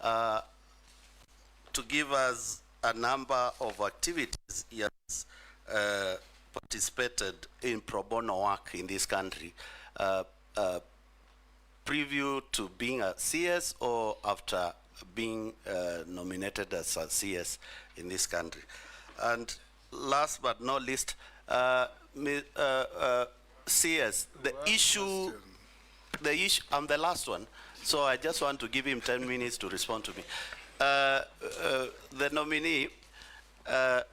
to give us a number of activities he has participated in pro bono work in this country, preview to being a CS or after being nominated as a CS in this country. And last but not least, CS, the issue, I'm the last one, so I just want to give him 10 minutes to respond to me. The nominee, the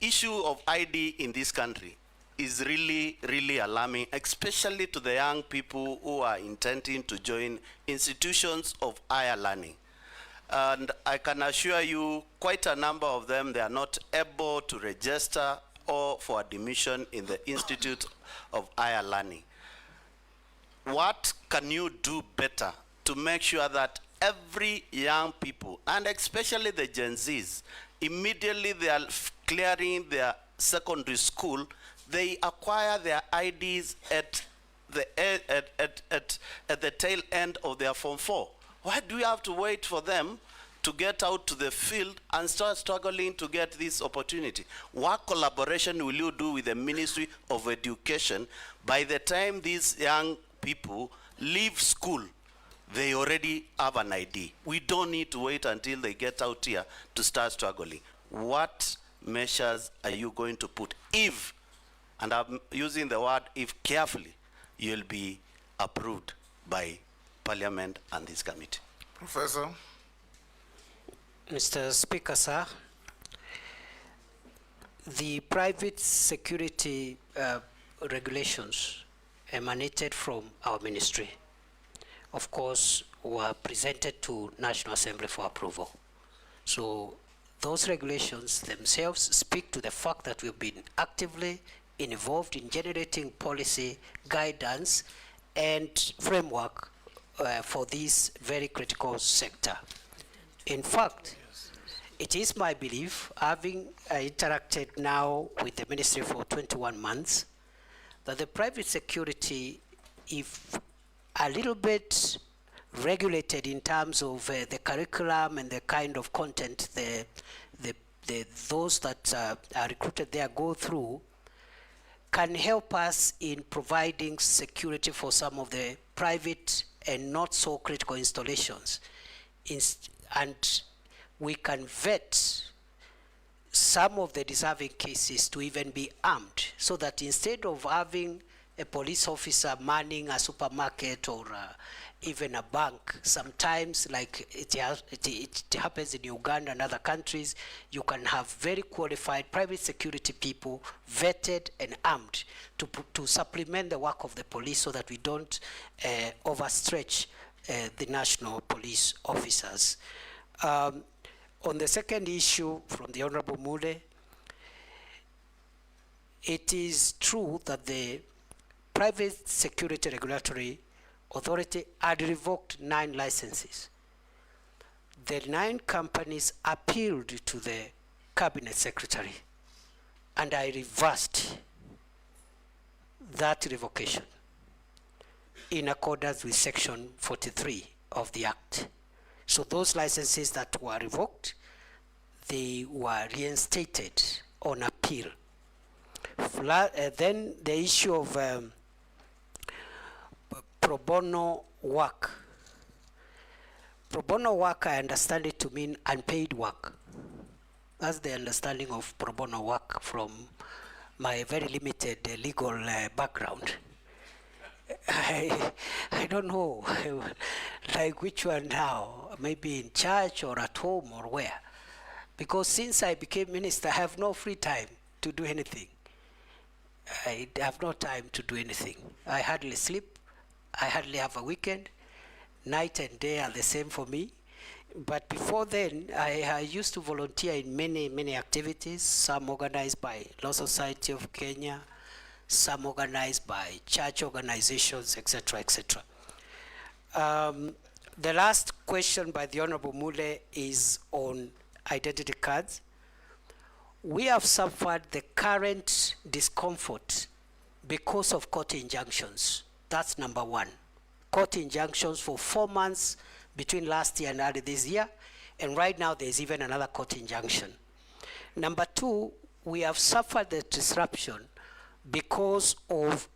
issue of ID in this country is really, really alarming, especially to the young people who are intending to join institutions of higher learning. And I can assure you, quite a number of them, they are not able to register or for admission in the Institute of Higher Learning. What can you do better to make sure that every young people, and especially the Gen Zs, immediately they are clearing their secondary school, they acquire their IDs at the tail end of their Form 4? Why do we have to wait for them to get out to the field and start struggling to get this opportunity? What collaboration will you do with the Ministry of Education? By the time these young people leave school, they already have an ID. We don't need to wait until they get out here to start struggling. What measures are you going to put if, and I'm using the word if carefully, you'll be approved by Parliament and this committee? Professor. Mr. Speaker, sir, the private security regulations emanated from our ministry, of course, were presented to National Assembly for approval. So those regulations themselves speak to the fact that we've been actively involved in generating policy, guidance, and framework for this very critical sector. In fact, it is my belief, having interacted now with the ministry for 21 months, that the private security, if a little bit regulated in terms of the curriculum and the kind of content those that are recruited there go through, can help us in providing security for some of the private and not so critical installations. And we can vet some of the deserving cases to even be armed, so that instead of having a police officer manning a supermarket or even a bank, sometimes like it happens in Uganda and other countries, you can have very qualified private security people vetted and armed to supplement the work of the police, so that we don't overstretch the national police officers. On the second issue from the Honorable Mule, it is true that the Private Security Regulatory Authority had revoked 9 licenses. The 9 companies appealed to the Cabinet Secretary, and I reversed that revocation in accordance with Section 43 of the Act. So those licenses that were revoked, they were reinstated on appeal. Then the issue of pro bono work. Pro bono work, I understand it to mean unpaid work. That's the understanding of pro bono work from my very limited legal background. I don't know, like which one now, maybe in church or at home or where. Because since I became minister, I have no free time to do anything. I have no time to do anything. I hardly sleep. I hardly have a weekend. Night and day are the same for me. But before then, I used to volunteer in many, many activities, some organized by Law Society of Kenya, some organized by church organizations, etc., etc. The last question by the Honorable Mule is on identity cards. We have suffered the current discomfort because of court injunctions. That's number one. Court injunctions for 4 months between last year and early this year, and right now there's even another court injunction. Number two, we have suffered the disruption because of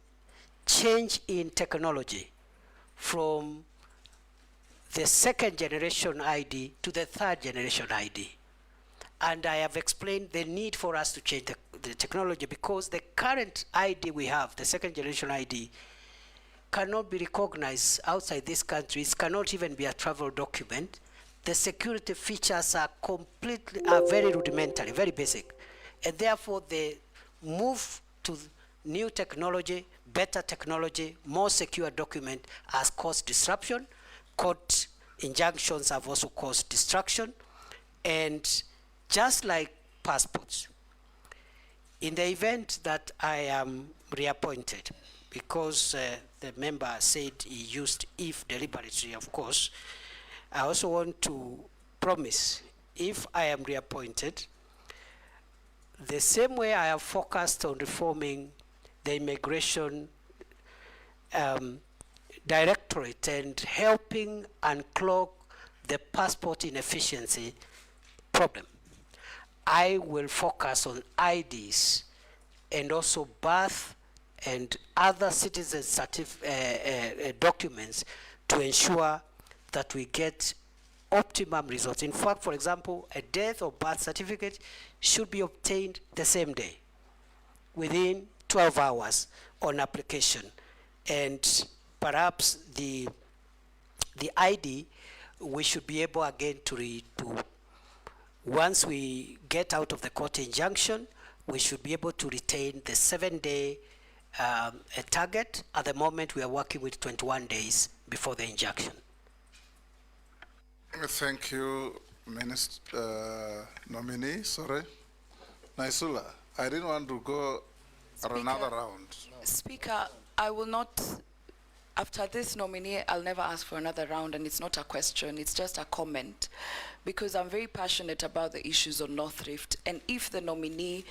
change in technology from the second generation ID to the third generation ID. And I have explained the need for us to change the technology, because the current ID we have, the second generation ID, cannot be recognized outside these countries, cannot even be a travel document. The security features are very rudimentary, very basic. And therefore the move to new technology, better technology, more secure document has caused disruption. Court injunctions have also caused distraction. And just like passports, in the event that I am reappointed, because the member said he used if deliberately, of course, I also want to promise, if I am reappointed, the same way I have focused on reforming the immigration directorate and helping unclog the passport inefficiency problem, I will focus on IDs and also birth and other citizen documents to ensure that we get optimum results. In fact, for example, a death or birth certificate should be obtained the same day, within 12 hours on application. And perhaps the ID, we should be able again to once we get out of the court injunction, we should be able to retain the 7-day target. At the moment, we are working with 21 days before the injunction. Thank you, Minister nominee. Sorry, Naisula. I didn't want to go another round. Speaker, I will not. After this nominee, I'll never ask for another round, and it's not a question, it's just a comment, because I'm very passionate about the issues on North Rift, and if the nominee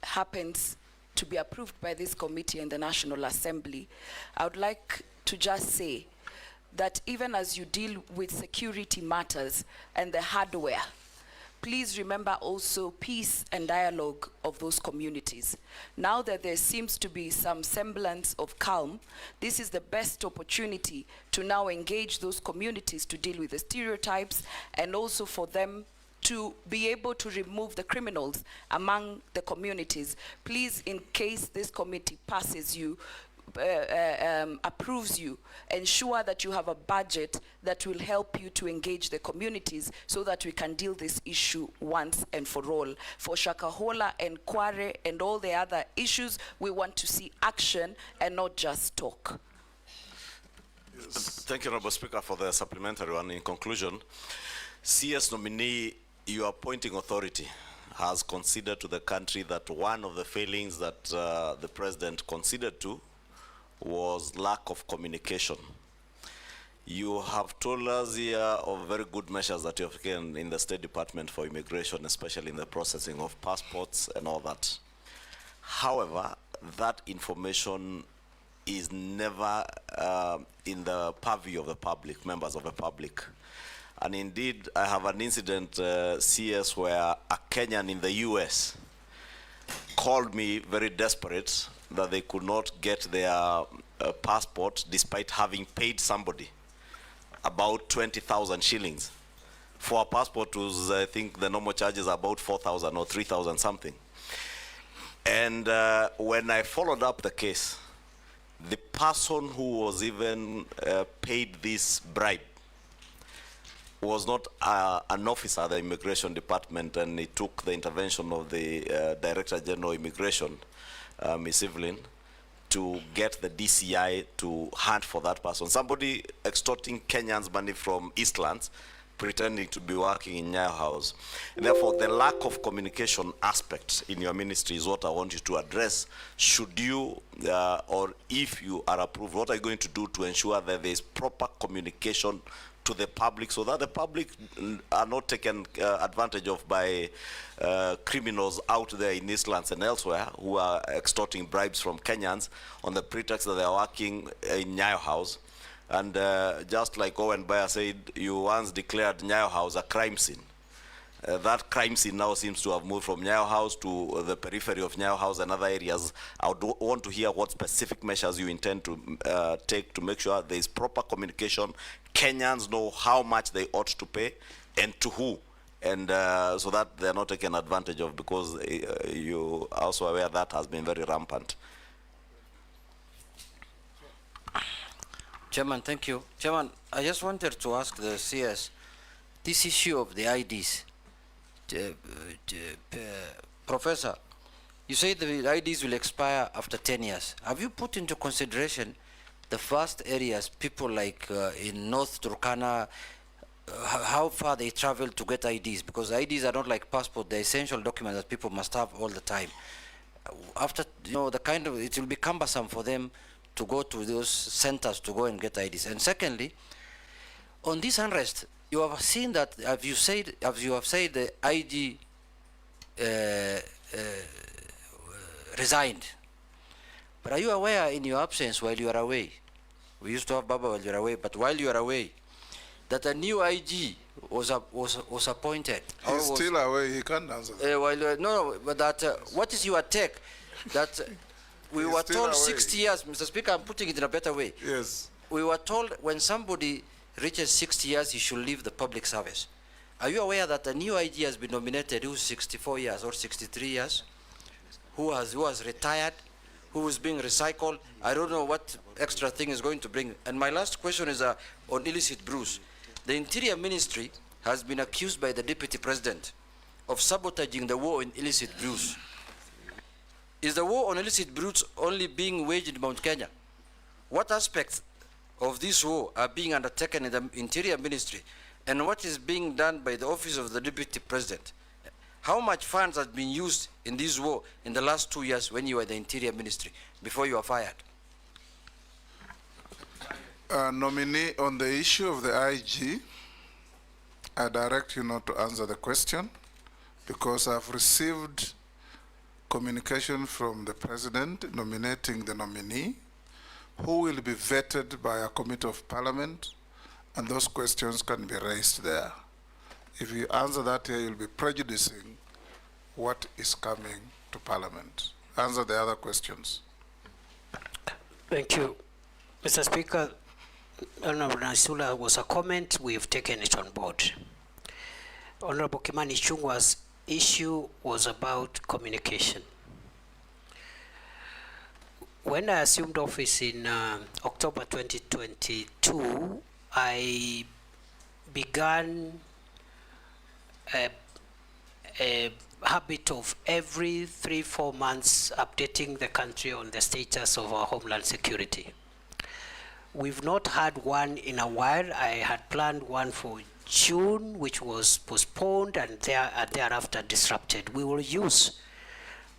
happens to be approved by this committee and the National Assembly, I would like to just say that even as you deal with security matters and the hardware, please remember also peace and dialogue of those communities. Now that there seems to be some semblance of calm, this is the best opportunity to now engage those communities to deal with the stereotypes, and also for them to be able to remove the criminals among the communities. Please, in case this committee passes you, approves you, ensure that you have a budget that will help you to engage the communities so that we can deal this issue once and for all. For Shakahola and Kware and all the other issues, we want to see action and not just talk. Yes. Thank you, Honourable Speaker, for the supplementary one. In conclusion, CS nominee, your appointing authority has considered to the country that one of the failings that the President considered to was lack of communication. You have told us here of very good measures that you have taken in the State Department for Immigration, especially in the processing of passports and all that. However, that information is never in the purview of the public, members of the public. And indeed, I have an incident, CS, where a Kenyan in the US called me very desperate that they could not get their passport despite having paid somebody about 20,000 shillings. For a passport was, I think the normal charges are about 4,000 or 3,000 something. And when I followed up the case, the person who was even paid this bribe was not an officer at the Immigration Department, and it took the intervention of the Director General of Immigration, Ms. Evelyn, to get the DCI to hunt for that person. Somebody extorting Kenyans' money from Eastlands, pretending to be working in Nyayo House. And therefore, the lack of communication aspect in your ministry is what I want you to address. Should you, or if you are approved, what are you going to do to ensure that there is proper communication to the public, so that the public are not taken advantage of by criminals out there in Eastlands and elsewhere who are extorting bribes from Kenyans on the pretext that they are working in Nyayo House, And just like Owen Bayer said, you once declared Nyayo House a crime scene. That crime scene now seems to have moved from Nyayo House to the periphery of Nyayo House and other areas. I would want to hear what specific measures you intend to take to make sure there is proper communication. Kenyans know how much they ought to pay and to who, and so that they're not taken advantage of, because you are also aware that has been very rampant. Chairman, thank you. Chairman, I just wanted to ask the CS, this issue of the IDs. Professor, you say the IDs will expire after 10 years. Have you put into consideration the vast areas, people like in North Turkana, how far they travel to get IDs? Because IDs are not like passport, they're essential documents that people must have all the time. After, you know, it will be cumbersome for them to go to those centers to go and get IDs. And secondly, on this unrest, you have seen that, as you have said, the IG resigned. But are you aware, in your absence while you are away, we used to have Baba while you are away, but while you are away, that a new IG was appointed? He's still away, he can't answer that. No, but that, what is your take? That we were told 60 years, Mr. Speaker, I'm putting it in a better way. Yes. We were told when somebody reaches 60 years, he should leave the public service. Are you aware that a new IG has been nominated who's 64 years or 63 years, who has retired, who is being recycled? I don't know what extra thing is going to bring. And my last question is on illicit brews. The Interior Ministry has been accused by the Deputy President of sabotaging the war in illicit brews. Is the war on illicit brews only being waged in Mount Kenya? What aspects of this war are being undertaken in the Interior Ministry, and what is being done by the Office of the Deputy President? How much funds have been used in this war in the last 2 years when you were the Interior Ministry, before you were fired? Nominee, on the issue of the IG, I direct you not to answer the question, because I've received communication from the President nominating the nominee, who will be vetted by a committee of parliament, and those questions can be raised there. If you answer that here, you'll be prejudicing what is coming to parliament. Answer the other questions. Thank you. Mr. Speaker, Honorable Naisula was a comment, we've taken it on board. Honorable Kimani Ichung'wah's issue was about communication. When I assumed office in October 2022, I began a habit of every 3-4 months updating the country on the status of our homeland security. We've not had one in a while. I had planned one for June, which was postponed and thereafter disrupted. We will use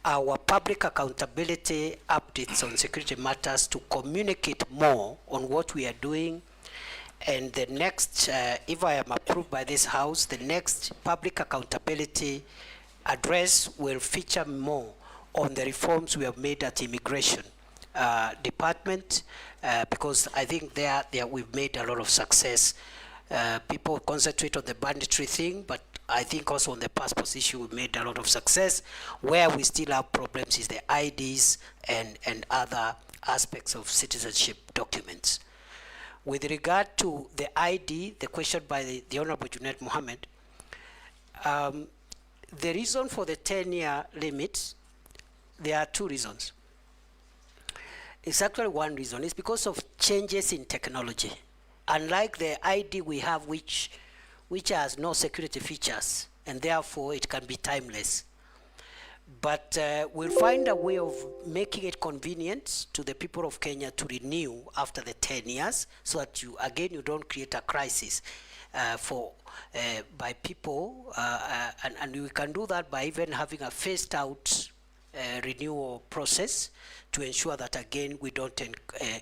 our public accountability updates on security matters to communicate more on what we are doing. And the next, if I am approved by this House, the next public accountability address will feature more on the reforms we have made at Immigration Department, because I think there we've made a lot of success. People concentrate on the banditry thing, but I think also on the passport issue we made a lot of success. Where we still have problems is the IDs and other aspects of citizenship documents. With regard to the ID, the question by the Honorable Junaid Mohammed, the reason for the 10-year limit, there are two reasons. It's actually one reason. It's because of changes in technology. Unlike the ID we have, which has no security features, and therefore it can be timeless. But we'll find a way of making it convenient to the people of Kenya to renew after the 10 years, so that you don't create a crisis by people, and we can do that by even having a phased out renewal process to ensure that again we don't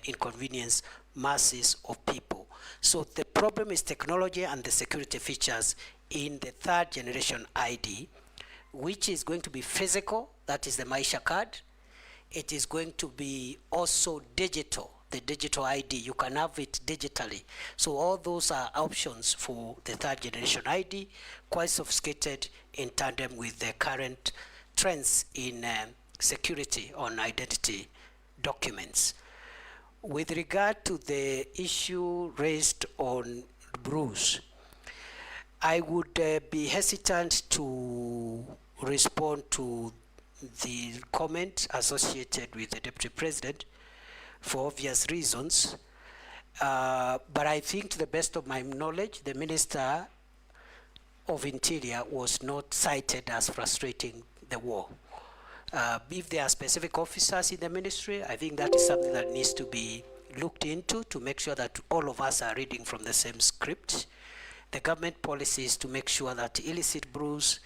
inconvenience masses of people. So the problem is technology and the security features in the third generation ID, which is going to be physical, that is the Maisha card. It is going to be also digital, the digital ID. You can have it digitally. So all those are options for the third generation ID, quite sophisticated in tandem with the current trends in security on identity documents. With regard to the issue raised on brews, I would be hesitant to respond to the comment associated with the Deputy President for obvious reasons. But I think, to the best of my knowledge, the Minister of Interior was not cited as frustrating the war. If there are specific officers in the ministry, I think that is something that needs to be looked into to make sure that all of us are reading from the same script. The government policy is to make sure that illicit brews,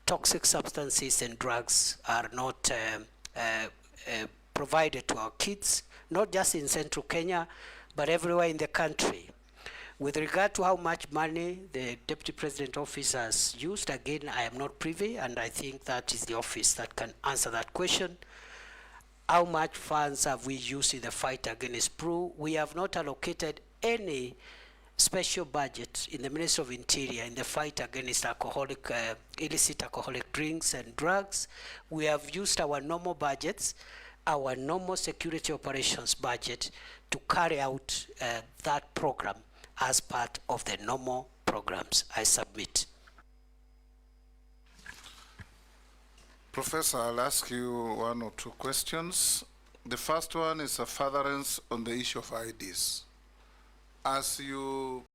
toxic substances and drugs are not provided to our kids, not just in central Kenya, but everywhere in the country. With regard to how much money the Deputy President Office has used, again, I am not privy, and I think that is the office that can answer that question. How much funds have we used in the fight against brew? We have not allocated any special budget in the Ministry of Interior in the fight against alcoholic, illicit alcoholic drinks and drugs. We have used our normal budgets, our normal security operations budget, to carry out that program as part of the normal programs. I submit. Professor, I'll ask you one or two questions. The first one is a furtherance on the issue of IDs. As you